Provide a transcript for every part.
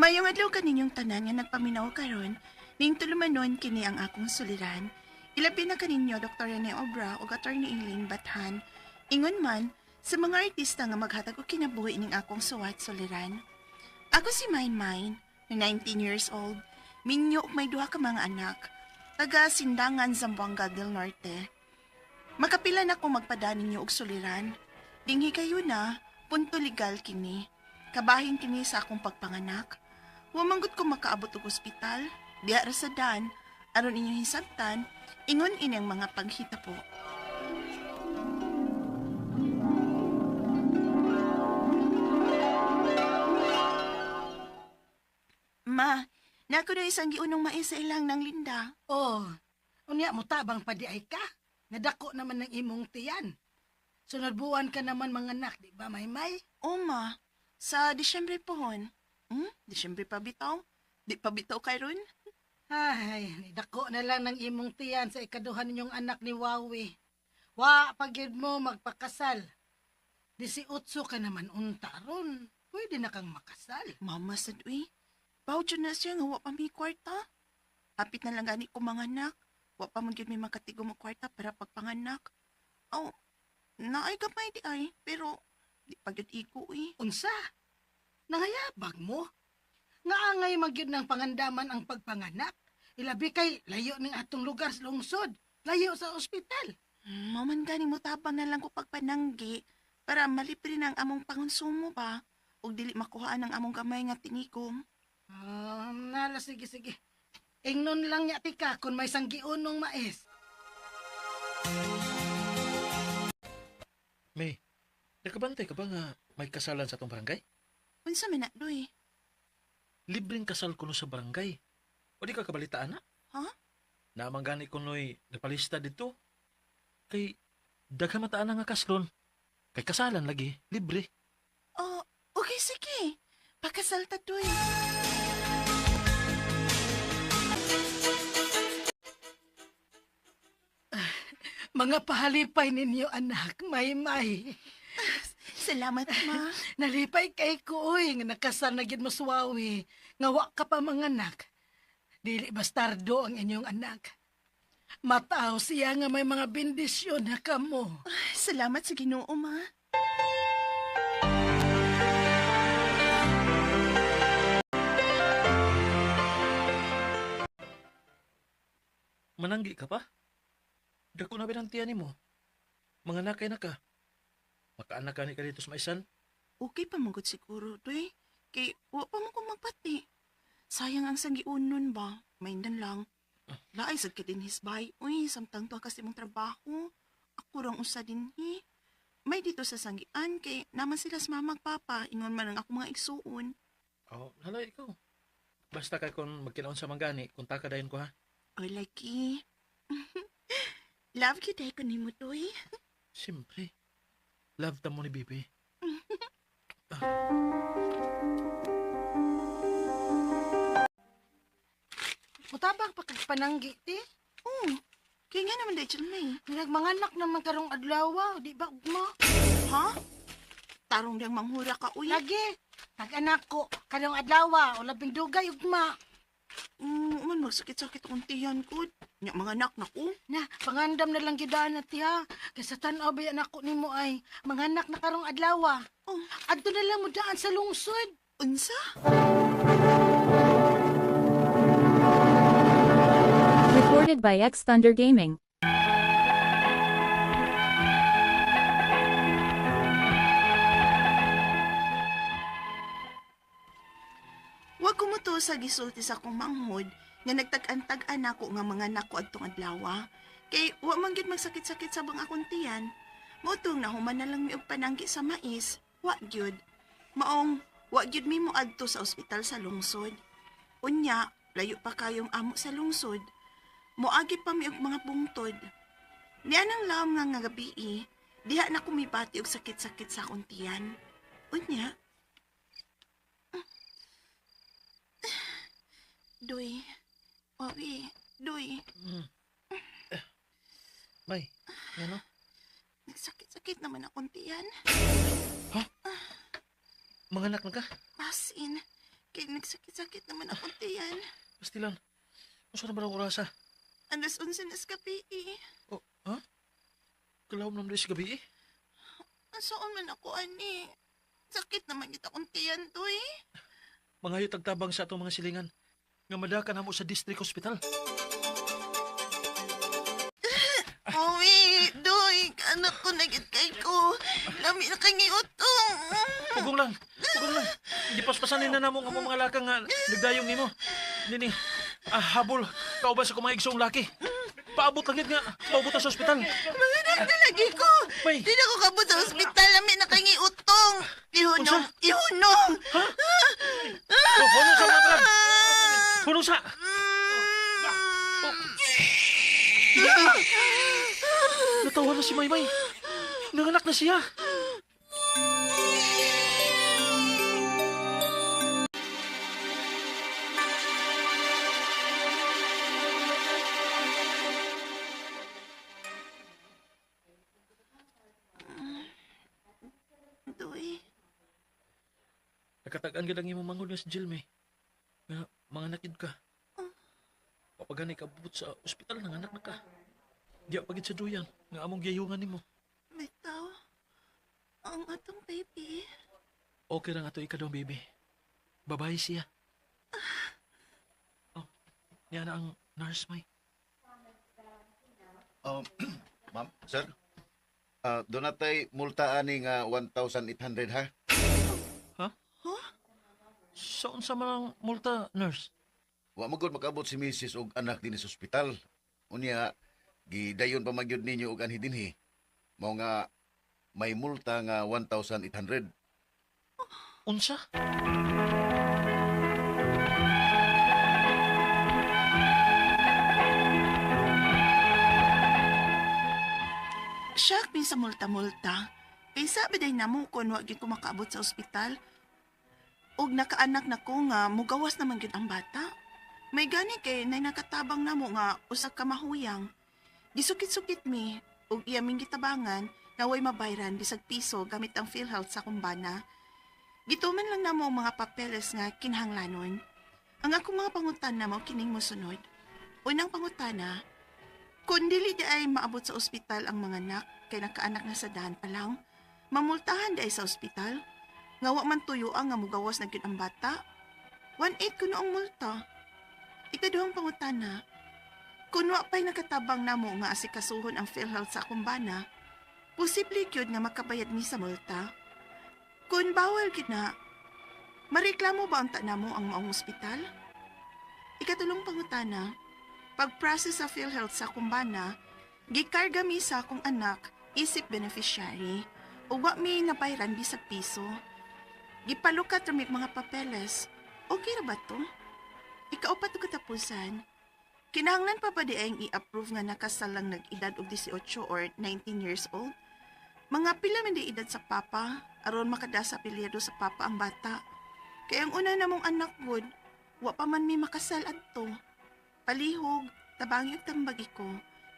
Mayong adlaw kaninyong tanan nga nagpaminaw karon, ning tulumanon kini ang akong suliran. Ilabi na kaninyo Dr. Rene Obra o Attorney Eileen Bathan. Ingon man sa mga artista nga maghatag og kinabuhi ning akong suwat suliran. Ako si Main Main, 19 years old, minyo ug may duha ka mga anak, taga Sindangan, Zamboanga del Norte. Makapila na ko magpadaan ninyo og suliran. Dinghi kayo na, punto legal kini. Kabahin kini sa akong pagpanganak. Wa manggut ko makaabot og ospital, diha ra sa dan, aron inyong hisabtan, ingon inyang mga paghita po. Ma, nako na isang giunong mais sa ilang ng Linda. Oh, unya mo tabang pa di ay ka. Nadako naman ng imong tiyan. Sunod buwan ka naman mga anak, di ba, Maymay? O ma, sa Disyembre pohon. Disyembre pa bitaw? Di pa bitaw kay ron? Ay, nidako na lang ng imong tiyan sa ikaduhan ninyong anak ni Wawi. Wa, pagid mo magpakasal. 18 ka naman unta ron. Pwede na kang makasal. Mama sad uy, bawd na siya nga wa pa may kwarta. Hapit na lang gani ko mga anak. Wa pa man gyud may makatigo mo kwarta para pagpanganak. Aw, naay gamay di ay, pero di pa gyud iko uy. Unsa? Nangayabag mo? Nga angay magyud ng pangandaman ang pagpanganak. Ilabi kay layo ning atong lugar sa lungsod. Layo sa ospital. Maman gani mo tabang na lang ko pagpananggi para malipri na ang among pangonsumo ba? Ug dili makuhaan ang among gamay nga tinikom. Nala, sige. Ingnon lang niya tika kung may sanggiunong mais. May, nakabantay ka ba nga may kasalan sa atong barangay? Unsa man na, doy? Libreng kasal kuno sa barangay. O di ka kabalitaan na? Ha? Naamang gani kuno'y napalista dito. Kay, daghan mataan na nga kaslon. Kay kasalan lagi, libre. Oh, okay, sige. Pakasal ta, doy. Mga pahalipay ninyo, anak, Maymay. Salamat, ma. Nalipay kay ko, oy, nga nakasal na gid mo suwawi. Nga wa ka pa mga anak. Dili bastardo ang inyong anak. Mataw siya nga may mga bendisyon na kamo. Salamat sa Ginoo, ma. Mananggi ka pa? Dako na binantiyan mo. Mga nakay na ka. Makaanak ka ni ka dito sa maisan. Okay pa mangod siguro, doy. Kay, wa pa mo kong magpati. Sayang ang sanggiunon ba? Maindan lang. Laay sad ka din hisbay. Uy, samtang to kasi mong trabaho. Ako rang usa din May dito sa sanggian kay naman sila sa mamag papa. Ingon man ang ako mga igsuon. Oh, halay ikaw. Basta kay kung magkinaon sa manggani, kunta ka dayon ko ha. Oy, laki. Love you, day ko ni mo, doy. Siyempre. Love ta mo ni Bibi. Mutabang pa kag pananggi, ti. Kaya nga naman, Rachel May. Nagmanganak naman karong adlaw, di ba ugma? Ha? Tarong diyang manghura ka, uy. Lagi, nag-anak ko, karong adlaw, o labing dugay ugma. Man, magsakit-sakit akong tiyan ko. Nya mga anak na ko. Na, pangandam na lang gidaan na tiya. Kasi tanaw ba yan ako ni mo ay, manganak na karong adlaw. Oh. Adto na lang mo daan sa lungsod. Unsa? Recorded by X Thunder Gaming. Wa ko mo to sa gisulti sa akong manghod nga nagtag-antag anak ko nga mga nako adtong adlaw. Kay wa man gyud magsakit-sakit sa bang akong tiyan. Motong nahuman na lang mi og pananggi sa mais. Wa gyud. Maong wa gyud mi mo adto sa ospital sa lungsod. Unya, layo pa kayong amo sa lungsod. Moagi pa mi og mga bungtod. Nianang laom nga gabi, diha na kumipati og sakit-sakit sa akong tiyan. Unya, Doy. Wawi. Doy. May, ano? Nagsakit-sakit naman akong tiyan. Manganak na ka? As in, Kay nagsakit-sakit naman akong tiyan. Pastilan. Unsa na ba ang orasa? Alas 11 na sa gabi eh. Oh, ha? Kalawom naman sa gabi eh. Saan man ako, ani? Sakit naman kita akong tiyan to eh. Mangayo tagtabang sa atong mga silingan. Nga madaka na mo sa district hospital. Uwi, doy, anak ko nagit kay ko. Lami na kay utong. Pugong lang. Pugong lang. Di paspasanin na namo nga mo mga lakang nga nagdayong nimo. Nini, habol. Kauban sa kumang igsong laki. Paabot lang yun nga. Paabot na sa ospital. Mga anak na lagi ko. May. Di na ko kabot sa ospital. Lami na kay utong. Ihunong, ihunong. Ha? Oh, hunong sa mga palag. Hunong sa. Natawa na si Maymay. Nanganak na siya. Doy, Nakatagaan ka lang yung mangod nga si Jill, May. Nga, mga nakid ka. Papagani ka bubut sa ospital, nanganak na ka. Di pagit sa duyan, nga among giyungan nimo. bitaw. Ang atong baby. Okay lang ato ikaw, baby. Babae siya. Oh, yan na ang nurse, May. Ma'am, sir. Doon natay multa ani nga 1,800 ha? Saan sa malang multa, nurse? Wa magod makabot si Mrs. og anak din sa ospital. Unya, gidayon pa magyud ninyo og anhi dinhi. Mao nga may multa nga 1,800. Unsa? Shock min sa multa-multa. Kay sabi day namo kon wa gyud ko makaabot sa ospital. Og nakaanak na ko nga mugawas naman gyud ang bata. May gani kay nay nakatabang namo nga usa ka mahuyang. Gisukit-sukit mi og iya ming gitabangan na way mabayran bisag piso gamit ang PhilHealth sa kumbana. Gituman lang namo ang mga papeles nga kinahanglanon. Ang akong mga pangutana mao kining mosunod. Unang pangutana, kung dili di ay maabot sa ospital ang mga anak kay nakaanak na sa daan pa lang, mamultahan di ay sa ospital. Nga wa man tuyo ang nga mugawas na gyud ang bata. 1.8 kuno ang multa. Ikaduhang pangutana, kung wa pa'y nakatabang namo nga asikasuhon ang PhilHealth sa kumbana, posible gyud nga makabayad mi sa multa. Kung bawal gyud na, mareklamo ba ang namo ang maong ospital? Ikatulong pangutana, pag-process sa PhilHealth sa kumbana, gikarga mi sa akong anak isip beneficiary o wa mi nabayran bisag piso. Gipalukat ra mi mga papeles. Okay ra ba to? Ikaupat ug katapusan. Kinahanglan pa ba di ay i-approve nga nakasal lang nag-edad og 18 or 19 years old? Mga pila man di edad sa papa aron makada sa apelyido sa papa ang bata. Kay ang una namong anak gud, wa pa man mi makasal adto. Palihog, tabangyog tambagi ko,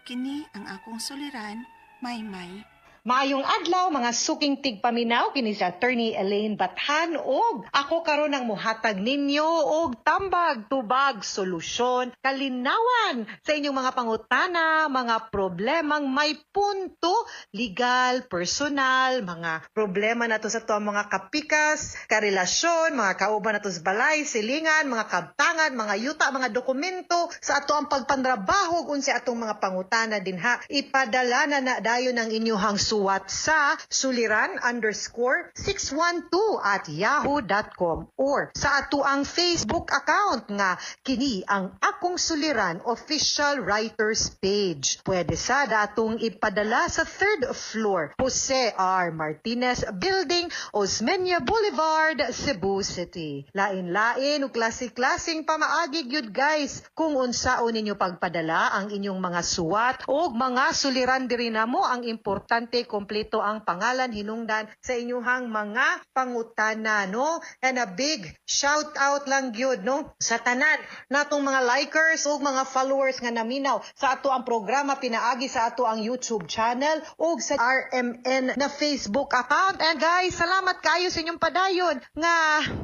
kini ang akong suliran, Maymay. Maayong adlaw mga suking tigpaminaw kini si Attorney Elaine Bathan og ako karon ang muhatag ninyo og tambag tubag solusyon kalinawan sa inyong mga pangutana, mga problemang may punto legal, personal, mga problema nato sa to mga kapikas, karelasyon, mga kauban nato sa balay, silingan, mga kabtangan, mga yuta, mga dokumento sa ato ang pagpandrabaho ug unsa atong mga pangutana dinha ipadala na dayon ang inyong suwat sa suliran_612@yahoo.com or sa ato ang Facebook account nga kini ang Akong Suliran Official Writers Page. Pwede sa datong ipadala sa 3rd floor, Jose R. Martinez Building, Osmeña Boulevard, Cebu City. Lain-lain ug klase-klaseng pamaagi gyud guys kung unsaon ninyo pagpadala ang inyong mga suwat o mga suliran diri namo ang importante detalye, kompleto ang pangalan, hinungdan sa inyuhang mga pangutana, no? And a big shout out lang gyud, no? Sa tanan natong mga likers ug mga followers nga naminaw sa ato ang programa pinaagi sa ato ang YouTube channel ug sa RMN na Facebook account. And guys, salamat kayo sa inyong padayon nga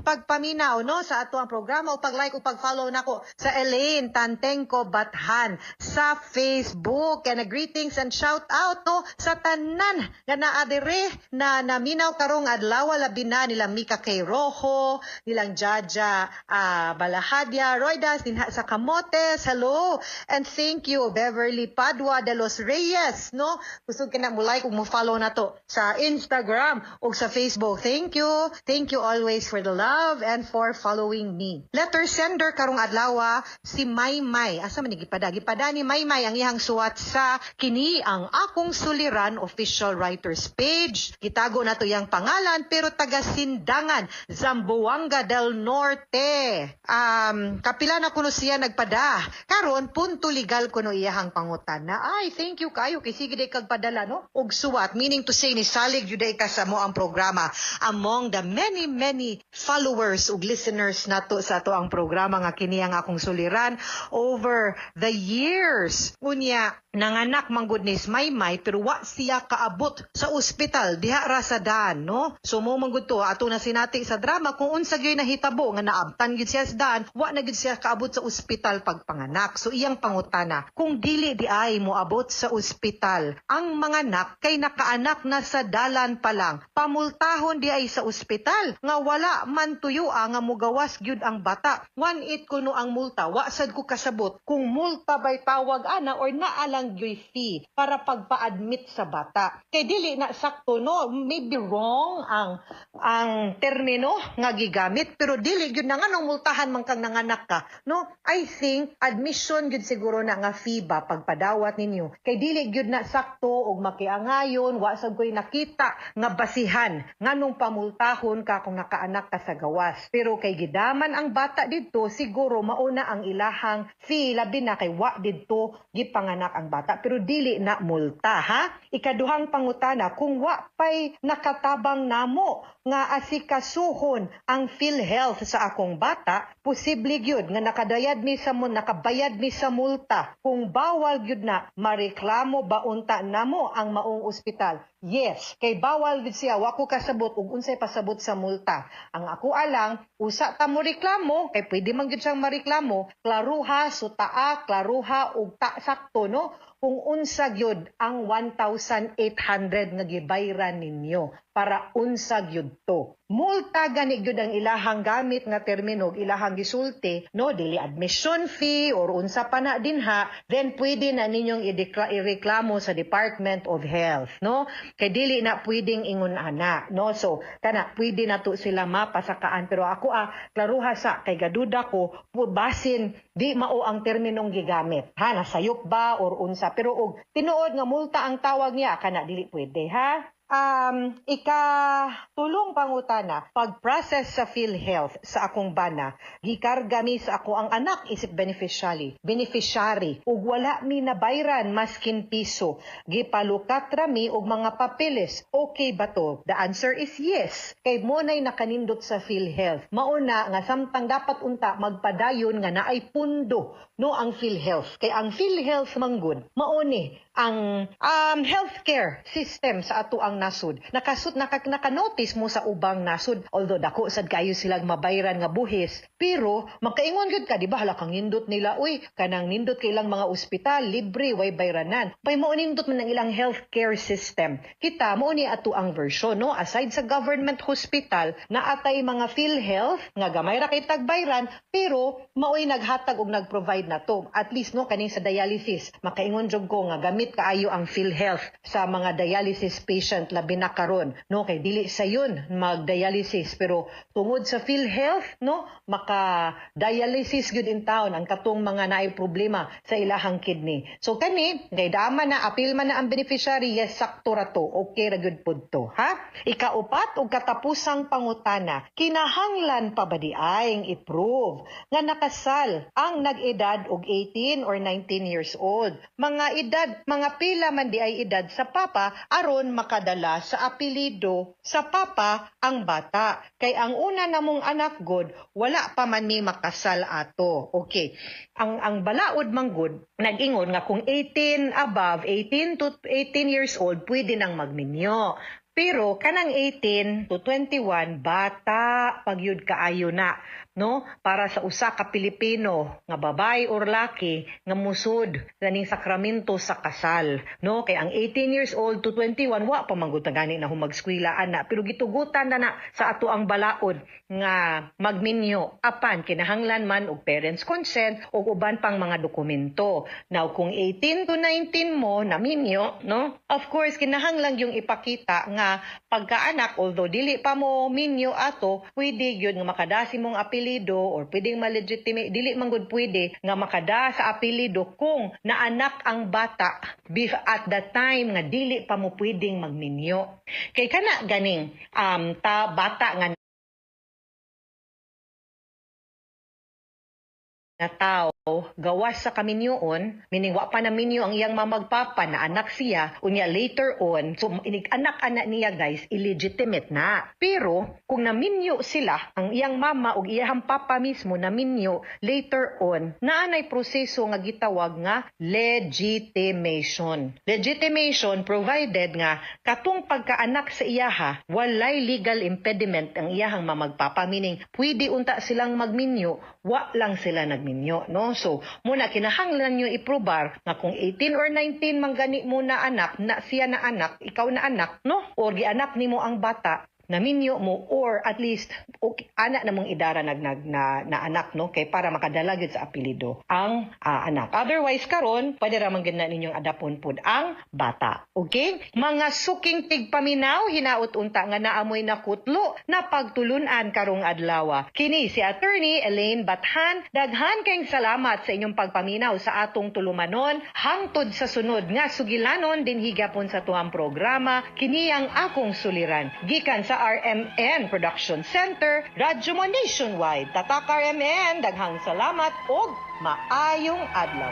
pagpaminaw, no, sa ato ang programa ug pag-like ug pag-follow nako sa Elaine Tantengco Bathan sa Facebook. And greetings and shout out, no, sa tanan nga naa dire na naminaw karong adlaw, labi na nila Mika K. Rojo, nilang Jaja Balahadya, Roydas dinha sa Camotes, hello, and thank you Beverly Padua de los Reyes, no, gusto ka na mo like ug mo follow na to sa Instagram ug sa Facebook. Thank you always for the love and for following me. Letter sender karong adlaw si Maymay, asa man gipada ni Maymay ang iyang suwat sa kini ang akong suliran official writers page. Gitago na to yang pangalan pero taga Sindangan, Zamboanga del Norte. Kapila na kuno siya nagpada. Karon punto legal kuno iyahang pangutana. Ay, thank you kayo kay sige day kag padala, no? Og suwat, meaning to say ni salig jud ka sa mo ang programa among the many followers ug listeners nato sa ato ang programa nga kini ang akong suliran over the years. Unya nanganak man gud ni Maymay pero wa siya kaabot sa ospital diha ra sa Dan, no? So mo man gud to ato na sinati sa drama kung unsa gyud nahitabo nga naabtan gid siya sa Dan, wa na gid siya kaabot sa ospital pagpanganak. So iyang pangutana, kung dili di ay mo abot sa ospital ang mga anak kay nakaanak na sa dalan pa lang, pamultahon di ay sa ospital nga wala man tuyo nga mugawas gyud ang bata. 1/8 kuno ang multa, wa sad ko kasabot kung multa bay tawag ana or naa lang gyud fee para pagpa-admit sa bata. Kay dili na sakto, no, maybe wrong ang termino nga gigamit pero dili gyud na nganong multahan man kang nanganak ka, no? I think admission gyud siguro na nga fee ba pagpadawat ninyo. Kay dili gyud na sakto og makiangayon, wa sad koy nakita nga basihan nganong pamultahon ka kung nakaanak ka sa gawas. Pero kay gidaman ang bata didto siguro mauna ang ilahang fee labi na kay wa didto gipanganak ang bata pero dili na multa, ha? Ikaduhang pangutana, kung wa pay nakatabang namo nga asikasuhon ang PhilHealth sa akong bata, posible gyud nga nakabayad mi sa multa. Kung bawal gyud na mareklamo ba unta namo ang maong ospital? Yes, kay bawal gid siya, wa ko kasabot ug unsay pasabot sa multa. Ang ako alang, usa ta mo reklamo, kay pwede man gyud siyang mareklamo, klaruha, sutaa, klaruha ug ta sakto, no? Kung unsa gyud ang 1,800 nga gibayran ninyo para unsa gyud to. Multa gani gyud ang ilahang gamit nga termino ilahang gisulti, no, dili admission fee or unsa pa na dinha, then pwede na ninyong ireklamo sa Department of Health, no? Kay dili na pwedeng ingon ana, no? So kana pwede na to sila mapasakaan pero ako klaruha sa kay gaduda ko basin di mao ang terminong gigamit, ha, nasayop ba or unsa pero og tinuod nga multa ang tawag niya kana dili pwede, ha? Ikatulong pangutana, pag-process sa PhilHealth sa akong bana, gikarga mi sa ako ang anak isip beneficiary, ug wala mi nabayran maskin piso, gipalukat ra mi og mga papeles, okay ba to? The answer is yes. Kay mo nay nakanindot sa PhilHealth. Mauna nga samtang dapat unta magpadayon nga naay pundo, no, ang PhilHealth. Kay ang PhilHealth manggod, mauni ang healthcare system sa ato ang nasud. Nakanotice mo sa ubang nasud, although dako sad kayo silang mabayran nga buhis, pero magkaingon gyud ka, di ba, hala kang nindot nila, uy, kanang nindot kay ilang mga ospital, libre, way bayranan. Pay mo nindot man ang ilang healthcare system. Kita, mo ni ato ang version, no? Aside sa government hospital, naatay mga PhilHealth, nga gamay ra kay tagbayran, pero maoy naghatag og nagprovide na to. At least, no, kaning sa dialysis, makaingon jud ko nga gamit kaayo ang PhilHealth sa mga dialysis patient important labi na karon, no, kay dili sa yun mag-dialysis, pero tungod sa PhilHealth, no, maka-dialysis gyud in town ang katong mga naay problema sa ilahang kidney. So kani, kay dama na apil man na ang beneficiary, yes, sakto ra to, okay ra gyud pud to, ha? Ikaupat og katapusang pangutana, kinahanglan pa ba di ay i-prove nga nakasal ang nag-edad og 18 or 19 years old? Mga pila man di ay edad sa papa aron makadala sa apelido sa papa ang bata. Kay ang una namong anak god wala pa man ni makasal ato. Okay. Ang balaod man god nag-ingon nga kung 18 above, 18 to 18 years old, pwede nang magminyo. Pero kanang 18 to 21 bata pagyud kaayo na, no, para sa usa ka Pilipino nga babae or laki nga musud ganing sakramento sa kasal, no, kay ang 18 years old to 21 wa pa man gud gani na humagskwelahan na, pero gitugutan na sa ato ang balaod nga magminyo apan kinahanglan man og parents consent o uban pang mga dokumento. Now kung 18 to 19 mo na minyo, no, of course kinahanglan yung ipakita nga pagkaanak, although dili pa mo minyo ato, pwede gyud nga makada si mong apelido or pwedeng ma-legitimate, dili man gud pwede nga makada sa apelido kung naanak ang bata at the time nga dili pa mo pwedeng magminyo. Kay kana ganing bata nga na tao gawas sa kaminyoon, meaning wa pa na minyo ang iyang mamagpapa na anak siya, unya later on, so anak-anak niya guys, illegitimate na. Pero kung naminyo sila, ang iyang mama o iyang papa mismo naminyo later on, naanay proseso nga gitawag nga legitimation. Legitimation provided nga katong pagkaanak sa iyaha, walay legal impediment ang iyahang mamagpapa, meaning pwede unta silang magminyo, wa lang sila nagminyo, no? So, muna kinahanglan nyo iprobar nga kung 18 or 19 manggani mo na anak, na siya na anak, ikaw na anak, no? Or gianak nimo ang bata, naminyo mo, or at least okay, anak namong idara na anak, no, kay para makadala gyud sa apelido ang anak. Otherwise karon pwede ra man gyud na ninyong adapon pud ang bata. Okay, mga suking tigpaminaw, hinaut unta nga naamoy nakutlo na pagtulunan karong adlaw. Kini si Attorney Elaine Bathan, daghan kayong salamat sa inyong pagpaminaw sa atong tulumanon hangtod sa sunod nga sugilanon din higapon sa tuang programa. Kini ang akong suliran gikan sa RMN Production Center, Radyo mo Nationwide. Tatak RMN, daghang salamat o maayong adlaw.